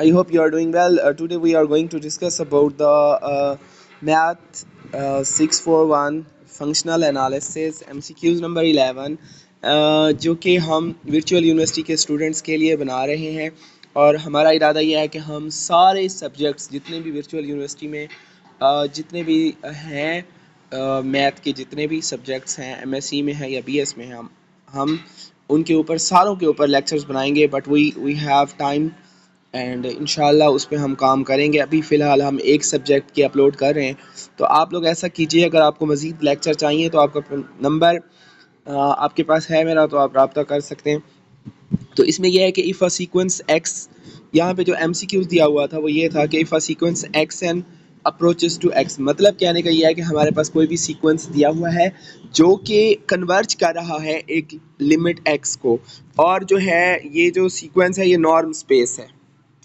I hope you are doing well. Today we are going to discuss about the math 641 functional analysis MCQs number 11 जो कि हम virtual university के students के लिए बना रहे हैं और हमारा इरादा यह है कि हम सारे सब्जेक्ट्स जितने भी virtual यूनिवर्सिटी में जितने भी हैं मैथ के जितने भी सब्जेक्ट्स हैं MSc में हैं या BS में हैं हम उनके ऊपर सारों के ऊपर लेक्चर्स बनाएंगे but we have time and इंशाल्लाह उस पर हम काम करेंगे। अभी फ़िलहाल हम एक सब्जेक्ट के अपलोड कर रहे हैं, तो आप लोग ऐसा कीजिए, अगर आपको मज़ीद लेक्चर चाहिए तो आपका नंबर आपके पास है मेरा, तो आप रब्ता कर सकते हैं। तो इसमें यह है कि इफ़ अ सीक्वेंस एक्स, यहाँ पे जो MCQ दिया हुआ था वो ये था कि if a sequence x n approaches to x, मतलब कहने का ये है कि हमारे पास कोई भी सीक्वेंस दिया हुआ है जो कि कन्वर्ज कर रहा है एक लिमिट एक्स को, और जो है ये जो सीक्वेंस है ये नॉर्म स्पेस है,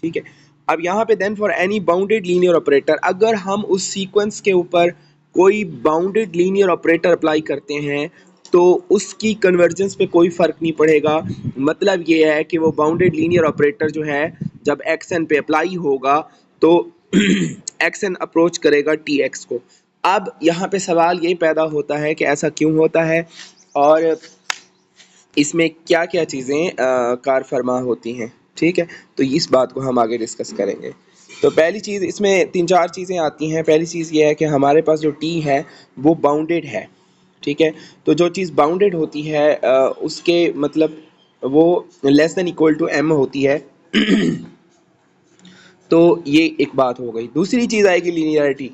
ठीक है। अब यहाँ पे then for any bounded linear operator, अगर हम उस सीक्वेंस के ऊपर कोई बाउंडेड लीनियर ऑपरेटर अप्लाई करते हैं तो उसकी कन्वर्जेंस पे कोई फ़र्क नहीं पड़ेगा। मतलब ये है कि वो बाउंडेड लीनियर ऑपरेटर जो है जब एक्स एन पे अप्लाई होगा तो एक्स एन अप्रोच करेगा टी एक्स को। अब यहाँ पे सवाल ये पैदा होता है कि ऐसा क्यों होता है और इसमें क्या क्या चीज़ें कार फरमा होती हैं, ठीक है। तो इस बात को हम आगे डिस्कस करेंगे। तो पहली चीज़, इसमें 3-4 चीज़ें आती हैं। पहली चीज़ ये है कि हमारे पास जो टी है वो बाउंडेड है, ठीक है। तो जो चीज़ बाउंडेड होती है उसके मतलब वो less than equal to m होती है तो ये एक बात हो गई। दूसरी चीज़ आएगी लीनियरिटी,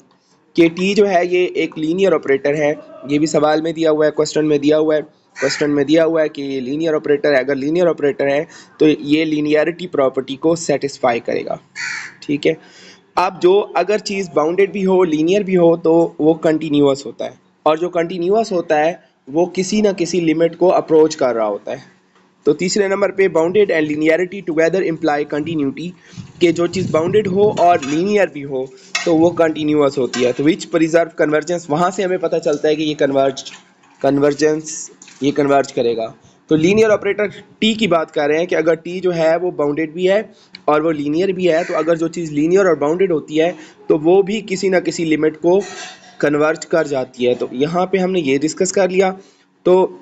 कि टी जो है ये एक लीनियर ऑपरेटर है। ये भी सवाल में दिया हुआ है, क्वेश्चन में दिया हुआ है। क्वेश्चन में दिया हुआ है कि ये लीनियर ऑपरेटर है। अगर लीनियर ऑपरेटर है तो ये लीनियरिटी प्रॉपर्टी को सेटिस्फाई करेगा, ठीक है। अब जो अगर चीज़ बाउंडेड भी हो, लीनियर भी हो, तो वो कंटिन्यूअस होता है, और जो कंटिन्यूअस होता है वो किसी ना किसी लिमिट को अप्रोच कर रहा होता है। तो तीसरे नंबर पे bounded and linearity together imply continuity, कि जो चीज़ बाउंडेड हो और लीनियर भी हो तो वो कंटिन्यूअस होती है। तो विच प्रिजर्व कन्वर्जेंस, वहाँ से हमें पता चलता है कि ये कन्वर्ज करेगा। तो लीनियर ऑपरेटर टी की बात कर रहे हैं कि अगर टी जो है वो बाउंडेड भी है और वो लीनियर भी है, तो अगर जो चीज़ लीनियर और बाउंडेड होती है तो वो भी किसी ना किसी लिमिट को कन्वर्ज कर जाती है। तो यहाँ पे हमने ये डिस्कस कर लिया। तो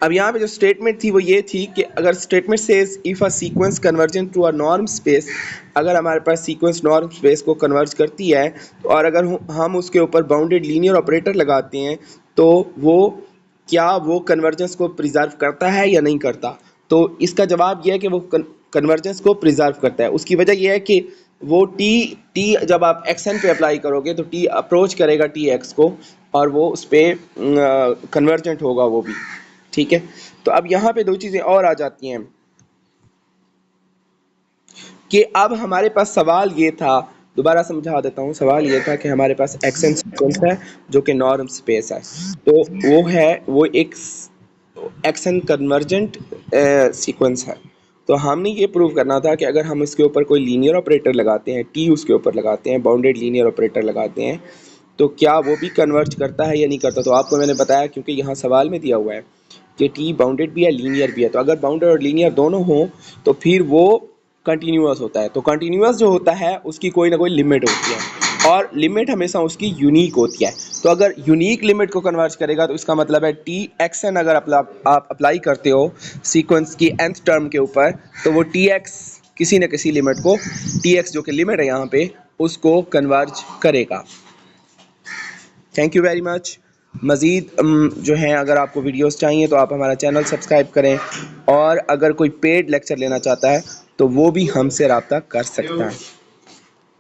अब यहाँ पे जो स्टेटमेंट थी वो ये थी कि अगर statement says if a sequence convergent to a norm space, अगर हमारे पास सीक्वेंस नॉर्म स्पेस को कन्वर्ज करती है तो और अगर हम उसके ऊपर बाउंडेड लीनियर ऑपरेटर लगाते हैं तो वो क्या वो कन्वर्जेंस को प्रिजर्व करता है या नहीं करता। तो इसका जवाब यह है कि वो कन्वर्जेंस को प्रिजर्व करता है। उसकी वजह यह है कि वो टी जब आप एक्स एन पे अप्लाई करोगे तो टी अप्रोच करेगा टी एक्स को और वो उस पर कन्वर्जेंट होगा वो भी, ठीक है। तो अब यहाँ पे दो चीज़ें और आ जाती हैं कि अब हमारे पास सवाल ये था, दोबारा समझा देता हूँ। सवाल ये था कि हमारे पास एक्स एन सीक्वेंस है जो कि नॉर्म स्पेस है, तो वो एक एक्स एन कन्वर्जेंट सीक्वेंस है। तो हमने ये प्रूव करना था कि अगर हम इसके ऊपर कोई लीनियर ऑपरेटर लगाते हैं, टी उसके ऊपर लगाते हैं, बाउंडेड लीनियर ऑपरेटर लगाते हैं, तो क्या वो भी कन्वर्ज करता है या नहीं करता। तो आपको मैंने बताया, क्योंकि यहाँ सवाल में दिया हुआ है कि टी बाउंडेड भी है लीनियर भी है, तो अगर बाउंडेड और लीनियर दोनों हों तो फिर वो कंटिन्यूअस होता है। तो कंटिन्यूअस जो होता है उसकी कोई ना कोई लिमिट होती है, और लिमिट हमेशा उसकी यूनिक होती है। तो अगर यूनिक लिमिट को कन्वर्ज करेगा तो इसका मतलब है टी एक्स एन अगर आप अप्लाई करते हो सीक्वेंस की nth टर्म के ऊपर तो वो टी एक्स किसी न किसी लिमिट को, टी एक्स जो कि लिमिट है यहाँ पे, उसको कन्वर्ज करेगा। Thank you very much. मज़ीद जो है अगर आपको वीडियोस चाहिए तो आप हमारा चैनल सब्सक्राइब करें, और अगर कोई पेड लेक्चर लेना चाहता है तो वो भी हमसे रब्ता कर सकता है।